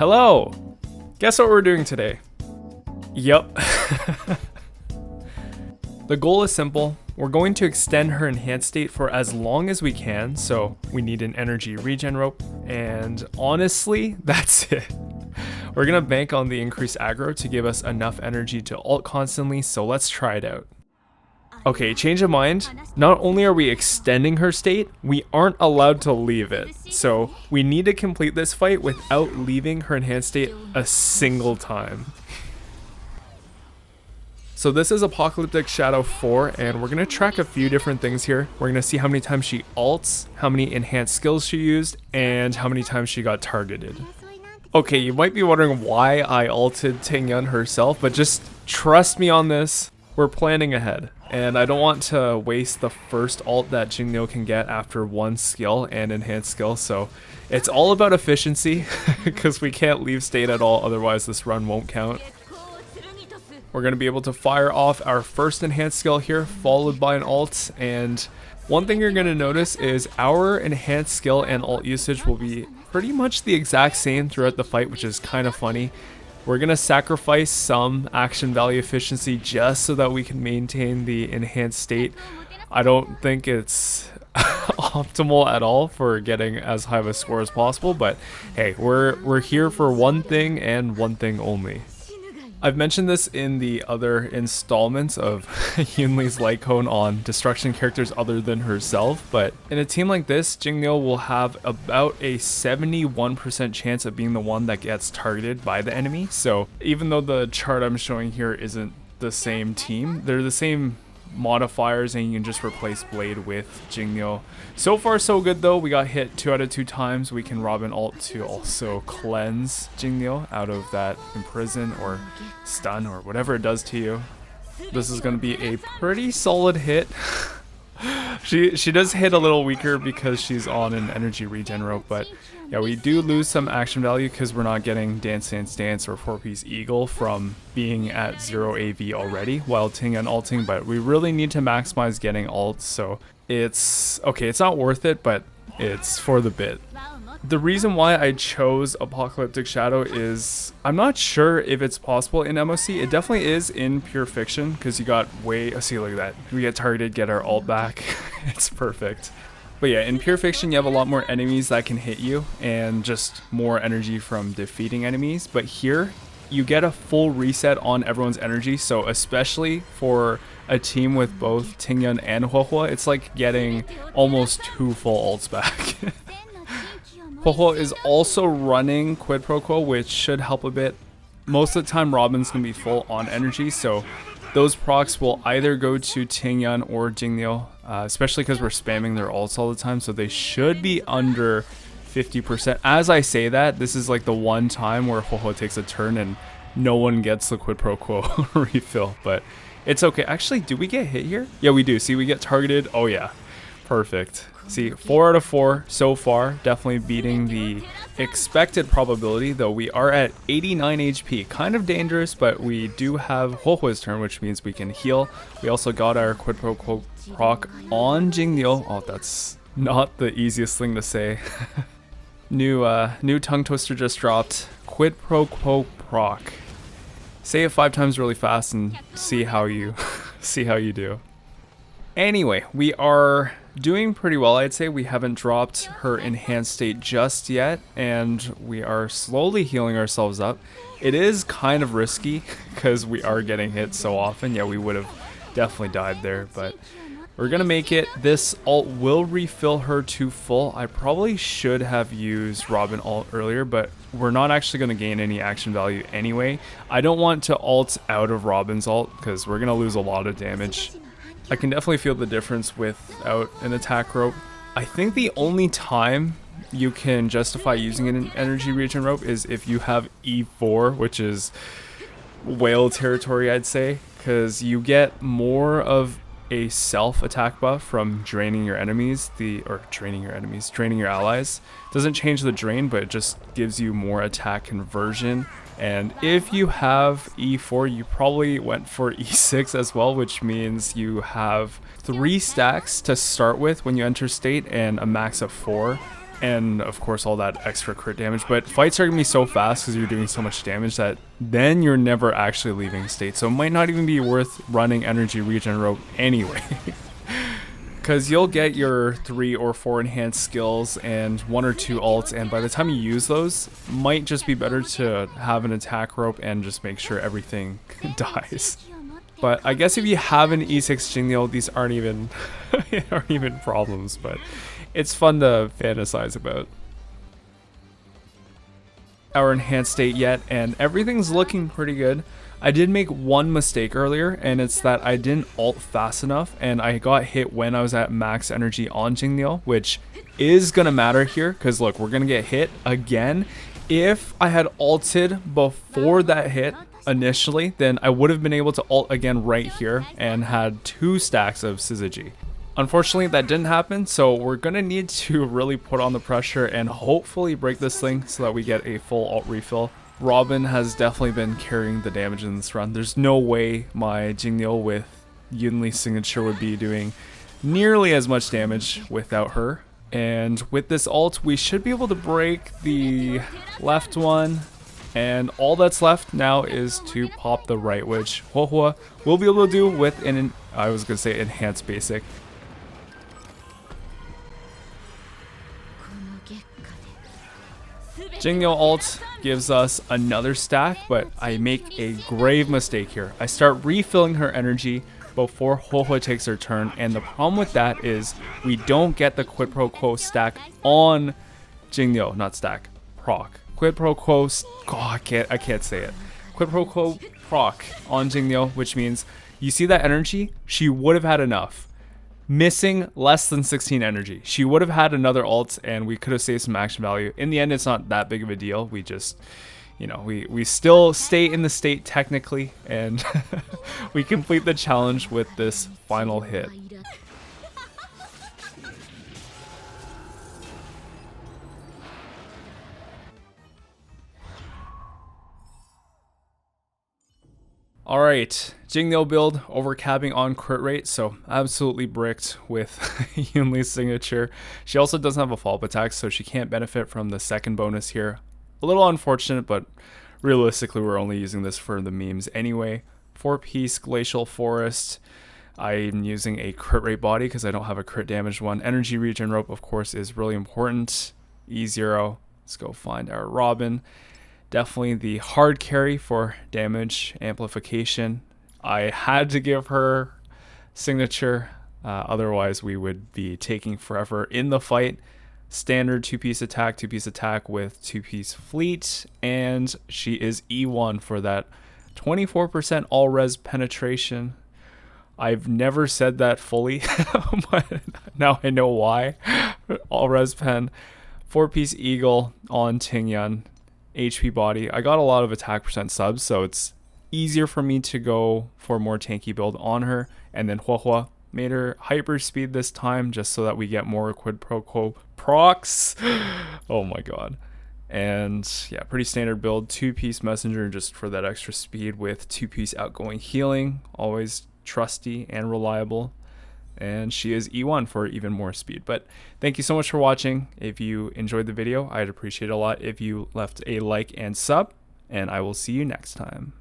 Hello! Guess what we're doing today? Yup. The goal is simple. We're going to extend her enhanced state for as long as we can, so we need an energy regen rope, and honestly, that's it. We're gonna bank on the increased aggro to give us enough energy to ult constantly, so let's try it out. Okay, change of mind. Not only are we extending her state, we aren't allowed to leave it. So we need to complete this fight without leaving her enhanced state a single time. So this is Apocalyptic Shadow 4, and we're going to track a few different things here. We're going to see how many times she ults, how many enhanced skills she used, and how many times she got targeted. Okay, you might be wondering why I ulted Tingyun herself, but just trust me on this. We're planning ahead, and I don't want to waste the first ult that Jingliu can get after one skill and enhanced skill, so it's all about efficiency, because we can't leave state at all, otherwise this run won't count. We're going to be able to fire off our first enhanced skill here, followed by an ult, and one thing you're going to notice is our enhanced skill and ult usage will be pretty much the exact same throughout the fight, which is kind of funny. We're going to sacrifice some action value efficiency just so that we can maintain the enhanced state. I don't think it's optimal at all for getting as high of a score as possible, but hey, we're here for one thing and one thing only. I've mentioned this in the other installments of Yunli's light cone on destruction characters other than herself, but in a team like this, Jingliu will have about a 71% chance of being the one that gets targeted by the enemy. So even though the chart I'm showing here isn't the same team, they're the same modifiers, and you can just replace Blade with Jingliu. So far so good though. We got hit 2 out of 2 times. We can rob an ult to also cleanse Jingliu out of that imprison or stun or whatever it does to you. This is going to be a pretty solid hit. She does hit a little weaker because she's on an energy regen rope, but yeah, we do lose some action value because we're not getting Dance Dance Dance or 4-piece Eagle from being at 0 AV already while Tingyun ulting, but we really need to maximize getting ults, so it's okay, it's not worth it, but it's for the bit. The reason why I chose Apocalyptic Shadow is I'm not sure if it's possible in MOC. It definitely is in Pure Fiction because you got see, look at that. We get targeted, get our ult back. It's perfect. But yeah, in Pure Fiction you have a lot more enemies that can hit you and just more energy from defeating enemies. But here you get a full reset on everyone's energy, so especially for a team with both Tingyun and Huohuo, it's like getting almost 2 full ults back. Huohuo is also running quid pro quo, which should help a bit. Most of the time Robin's going to be full on energy, so those procs will either go to Tingyun or Jingliu, especially because we're spamming their ults all the time, so they should be under 50%. As I say that, this is like the one time where Huohuo takes a turn and no one gets the quid pro quo refill, but it's okay. Actually, do we get hit here? Yeah, we do. See, we get targeted. Oh yeah, perfect. See, 4 out of 4 so far, definitely beating the expected probability, though we are at 89 HP. Kind of dangerous, but we do have Huohuo's turn, which means we can heal. We also got our quid pro quo proc on Jingliu. Oh, that's not the easiest thing to say. New tongue twister just dropped. Quid pro quo proc. Say it 5 times really fast and see how you do. Anyway, we are doing pretty well. I'd say we haven't dropped her enhanced state just yet, and we are slowly healing ourselves up. It is kind of risky because we are getting hit so often. Yeah, we would have definitely died there, but we're gonna make it. This ult will refill her to full. I probably should have used Robin ult earlier, but we're not actually gonna gain any action value anyway. I don't want to ult out of Robin's ult because we're gonna lose a lot of damage. I can definitely feel the difference without an attack rope. I think the only time you can justify using an energy regen rope is if you have E4, which is whale territory, I'd say, because you get more of a self attack buff from draining your enemies, draining your allies. Doesn't change the drain, but it just gives you more attack conversion. And if you have E4, you probably went for E6 as well, which means you have 3 stacks to start with when you enter state and a max of 4. and of course all that extra crit damage, but fights are gonna be so fast because you're doing so much damage that then you're never actually leaving state, so it might not even be worth running energy regen rope anyway. Because you'll get your 3 or 4 enhanced skills and 1 or 2 ults, and by the time you use those, might just be better to have an attack rope and just make sure everything dies. But I guess if you have an E6 Jingliu, these aren't even problems, but it's fun to fantasize about. Our enhanced state yet, and everything's looking pretty good. I did make one mistake earlier, and it's that I didn't ult fast enough, and I got hit when I was at max energy on Jingliu, which is gonna matter here, because look, we're gonna get hit again. If I had ulted before that hit initially, then I would have been able to ult again right here and had 2 stacks of Syzygy. Unfortunately, that didn't happen, so we're gonna need to really put on the pressure and hopefully break this thing so that we get a full ult refill. Robin has definitely been carrying the damage in this run. There's no way my Jingliu with Yunli Signature would be doing nearly as much damage without her. And with this ult, we should be able to break the left one. And all that's left now is to pop the right, which Huohuo will be able to do with an, I was going to say enhanced basic. Jingliu ult gives us another stack, but I make a grave mistake here. I start refilling her energy before Huohuo takes her turn, and the problem with that is we don't get the quid pro quo stack on Jingliu, not stack, proc. Quid pro quo, I can't say it. Quid pro quo proc on Jingliu, which means you see that energy, she would have had enough. Missing less than 16 energy. She would have had another ult and we could have saved some action value. In the end, it's not that big of a deal. We just, you know, we still stay in the state technically, and we complete the challenge with this final hit. Alright, Jingliu build, overcapping on crit rate, so absolutely bricked with Yunli Signature. She also doesn't have a follow-up attack, so she can't benefit from the second bonus here. A little unfortunate, but realistically we're only using this for the memes anyway. 4-piece Glacial Forest. I'm using a crit rate body because I don't have a crit damage one. Energy regen rope, of course, is really important. E0. Let's go find our Robin. Definitely the hard carry for damage amplification. I had to give her signature, otherwise we would be taking forever in the fight. Standard 2-piece attack with 2-piece fleet, and she is E1 for that 24% all res penetration. I've never said that fully, but now I know why. All res pen, 4-piece eagle on Tingyun. HP body. I got a lot of attack percent subs, so it's easier for me to go for more tanky build on her. And then Huohuo made her hyper speed this time just so that we get more quid pro quo procs. Oh my god. And yeah, pretty standard build. 2-piece messenger just for that extra speed with 2-piece outgoing healing. Always trusty and reliable. And she is E1 for even more speed. But thank you so much for watching. If you enjoyed the video, I'd appreciate it a lot if you left a like and sub, and I will see you next time.